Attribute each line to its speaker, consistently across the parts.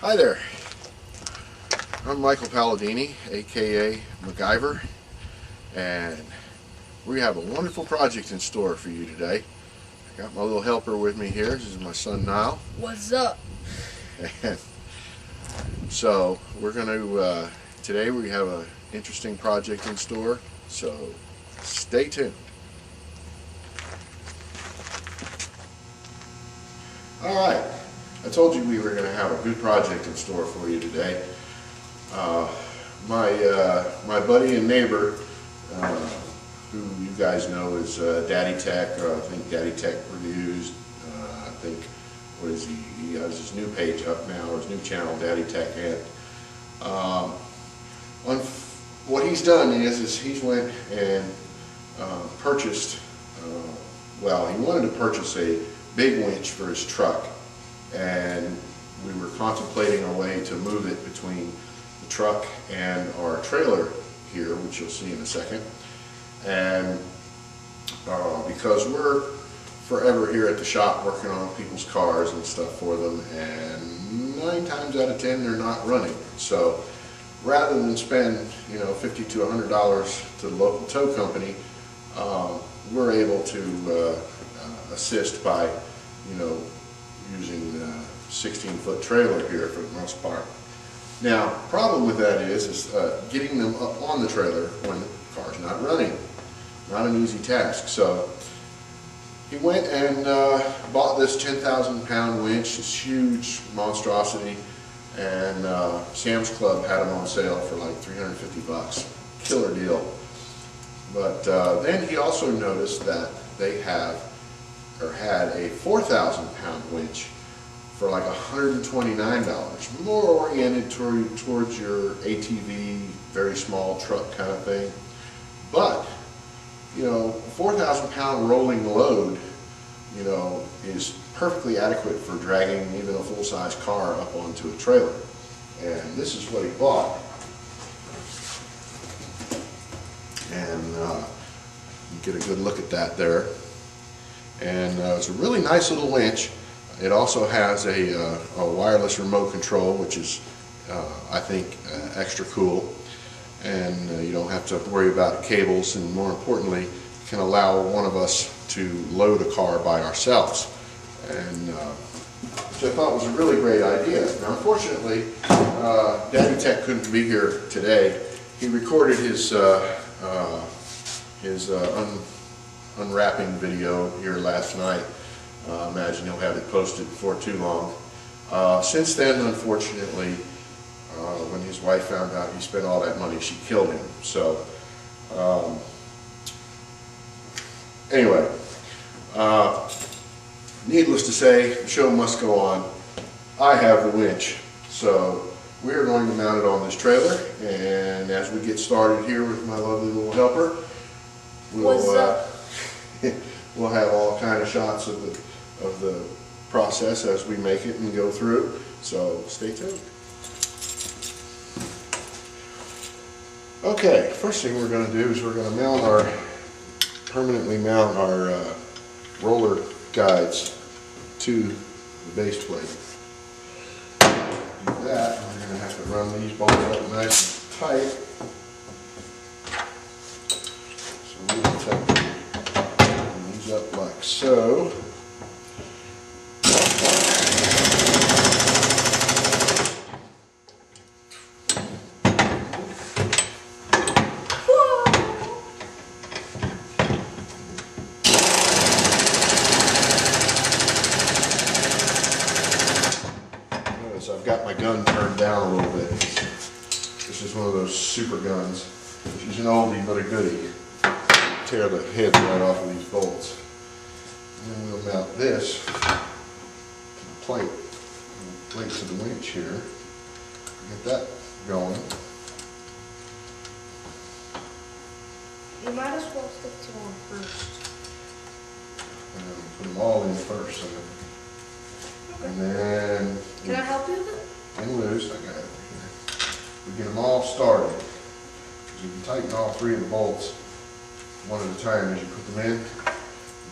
Speaker 1: Hi there, I'm Michael Paladini, aka MacGyver, and we have a wonderful project in store for you today. I got my little helper with me here. This is my son Niall.
Speaker 2: What's up?
Speaker 1: And so we're going to, today we have an interesting project in store, so stay tuned. Alright, I told you we were going to have a good project in store for you today. My buddy and neighbor, who you guys know is DaddyTech, I think DaddyTech Reviews, I think, what is he? He has his new page up now, or his new channel, DaddyTech. And what he's done is he's went and purchased, well, he wanted to purchase a big winch for his truck, and we were contemplating a way to move it between the truck and our trailer here, which you'll see in a second. And because we're forever here at the shop working on people's cars and stuff for them, and 9 times out of 10 they're not running. So rather than spend, you know, $50 to $100 to the local tow company, we're able to assist by, you know, using a 16-foot trailer here for the most part. Now, problem with that is getting them up on the trailer when the car's not running. Not an easy task. So he went and bought this 10,000-pound winch, this huge monstrosity, and Sam's Club had them on sale for like 350 bucks. Killer deal. But then he also noticed that they have, or had, a 4,000-pound winch for like $129, more oriented towards your ATV, very small truck kind of thing. But, you know, a 4,000-pound rolling load, you know, is perfectly adequate for dragging even a full-size car up onto a trailer. And this is what he bought. And you get a good look at that there. And it's a really nice little winch. It also has a wireless remote control, which is, I think, extra cool. And you don't have to worry about cables, and more importantly, can allow one of us to load a car by ourselves. And which I thought was a really great idea. Now, unfortunately, DaddyTech couldn't be here today. He recorded his unwrapping video here last night. Imagine he'll have it posted before too long. Since then, unfortunately, when his wife found out he spent all that money, she killed him. So, anyway, needless to say, the show must go on. I have the winch, so we're going to mount it on this trailer, and as we get started here with my lovely little helper, we'll have all kind of shots of the process as we make it and go through. So stay tuned. Okay, first thing we're going to do is we're going to permanently mount our roller guides to the base plate. To do that, we're going to have to run these bolts up nice and tight. So we will tighten these up like so. I've got my gun turned down a little bit. This is one of those super guns. She's an oldie but a goodie. Tear the heads right off of these bolts. And then we'll mount this to the plate. Plate to the winch here. Get that going.
Speaker 2: You might as well stick to one first.
Speaker 1: And put them all in first. And then...
Speaker 2: Can I help you with it?
Speaker 1: And loose, I got it here. We get them all started. Because you can tighten all 3 of the bolts one at a time as you put them in.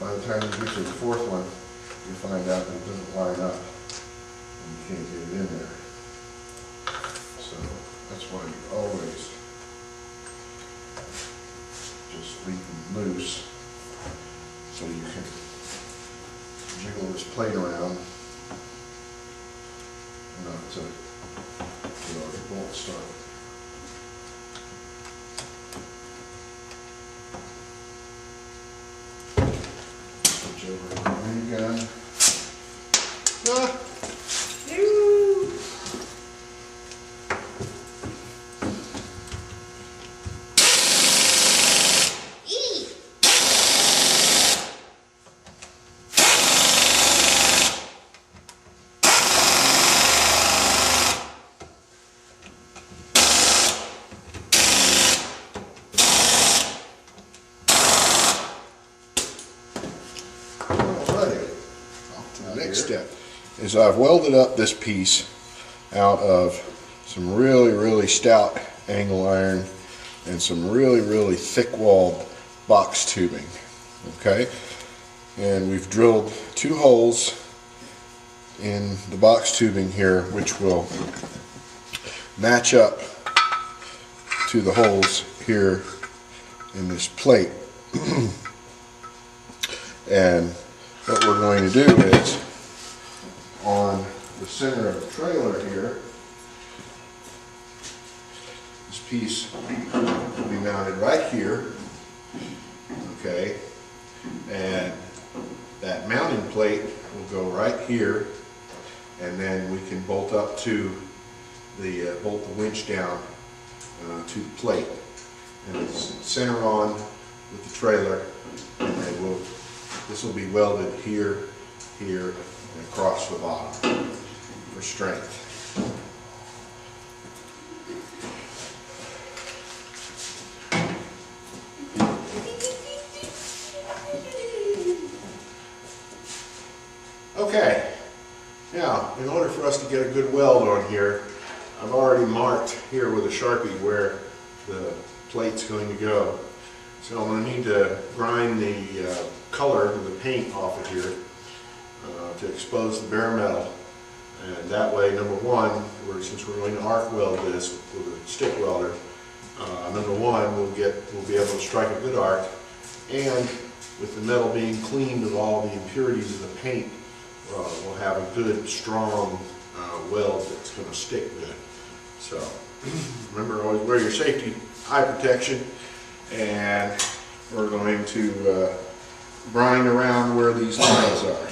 Speaker 1: By the time you get to the 4th one, you find out that it doesn't line up. And you can't get it in there. That's why you always just leave them loose so you can jiggle this plate around not to get all your bolts started. Switch over to the main gun. Ah. Next step is I've welded up this piece out of some really stout angle iron and some really thick walled box tubing. Okay, and we've drilled 2 holes in the box tubing here, which will match up to the holes here in this plate. And what we're going to do is, on the center of the trailer here, this piece will be mounted right here, okay, and that mounting plate will go right here, and then we can bolt up to the bolt the winch down to the plate, and it's center on with the trailer, and then this will be welded here, here, and across the bottom for strength. Okay, now in order for us to get a good weld on here, I've already marked here with a Sharpie where the plate's going to go. So I'm going to need to grind the color of the paint off of here to expose the bare metal. And that way, number one, since we're going to arc weld this with a stick welder, number one, we'll be able to strike a good arc, and with the metal being cleaned of all the impurities of the paint, we'll have a good, strong weld that's going to stick good. So remember, always wear your safety eye protection, and we're going to grind around where these lines are.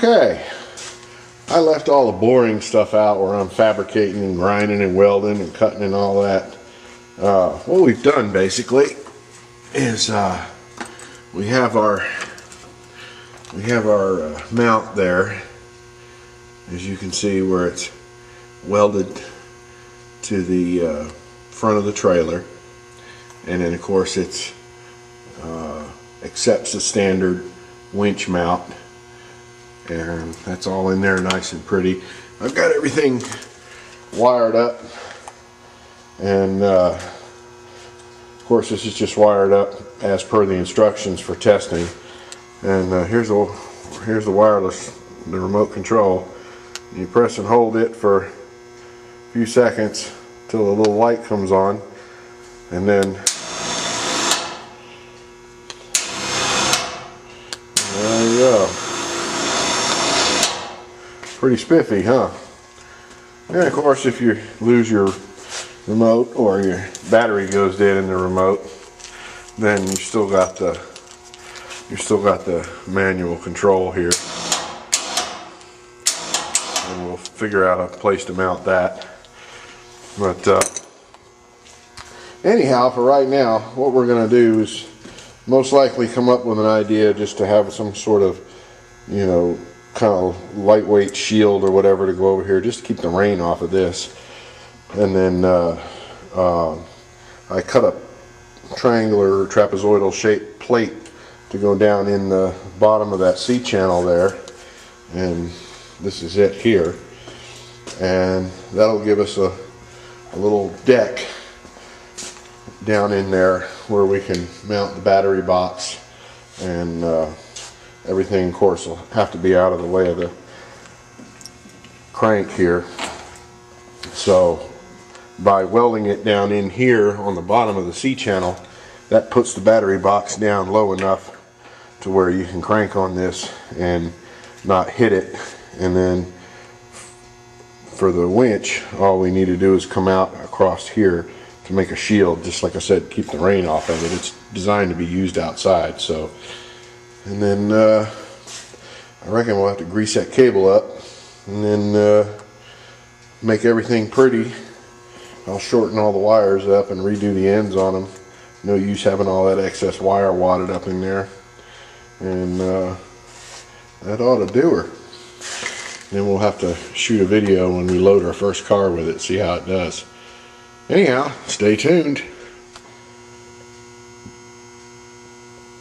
Speaker 1: Okay, I left all the boring stuff out where I'm fabricating and grinding and welding and cutting and all that. What we've done basically is we have our mount there, as you can see, where it's welded to the front of the trailer, and then of course it's accepts the standard winch mount, and that's all in there nice and pretty. I've got everything wired up, and of course this is just wired up as per the instructions for testing. And here's the wireless, the remote control. You press and hold it for a few seconds till the little light comes on, and then there you go. Pretty spiffy, huh? And of course, if you lose your remote or your battery goes dead in the remote, then you still got the manual control here, and we'll figure out a place to mount that. But anyhow, for right now, what we're going to do is most likely come up with an idea just to have some sort of, you know, kind of lightweight shield or whatever to go over here, just to keep the rain off of this. And then I cut a triangular trapezoidal shaped plate to go down in the bottom of that C channel there, and this is it here, and that'll give us a little deck down in there where we can mount the battery box, and everything of course will have to be out of the way of the crank here. So by welding it down in here on the bottom of the C channel, that puts the battery box down low enough to where you can crank on this and not hit it. And then for the winch, all we need to do is come out across here to make a shield, just like I said, keep the rain off of it. It's designed to be used outside. So, and then I reckon we'll have to grease that cable up and then make everything pretty. I'll shorten all the wires up and redo the ends on them. No use having all that excess wire wadded up in there. And that ought to do her. Then we'll have to shoot a video when we load our first car with it, see how it does. Anyhow, stay tuned.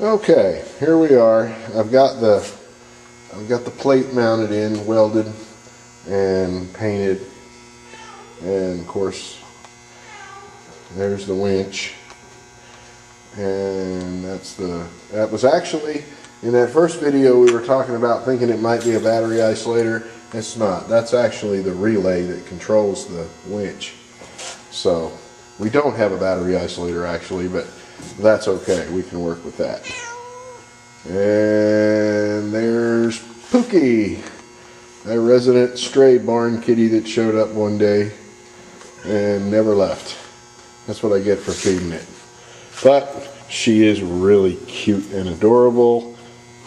Speaker 1: Okay, here we are. I've got the plate mounted in, welded and painted, and of course there's the winch. And that was actually, in that first video we were talking about thinking it might be a battery isolator. It's not. That's actually the relay that controls the winch. So we don't have a battery isolator actually, but that's okay. We can work with that. And there's Pookie, a resident stray barn kitty that showed up one day and never left. That's what I get for feeding it. But she is really cute and adorable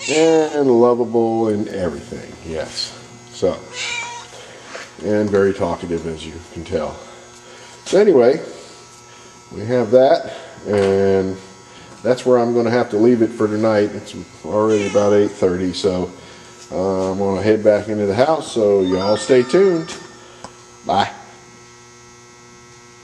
Speaker 1: and lovable and everything, yes. So, and very talkative, as you can tell. So anyway, we have that, and that's where I'm going to have to leave it for tonight. It's already about 8:30, so I'm going to head back into the house, so y'all stay tuned. Bye.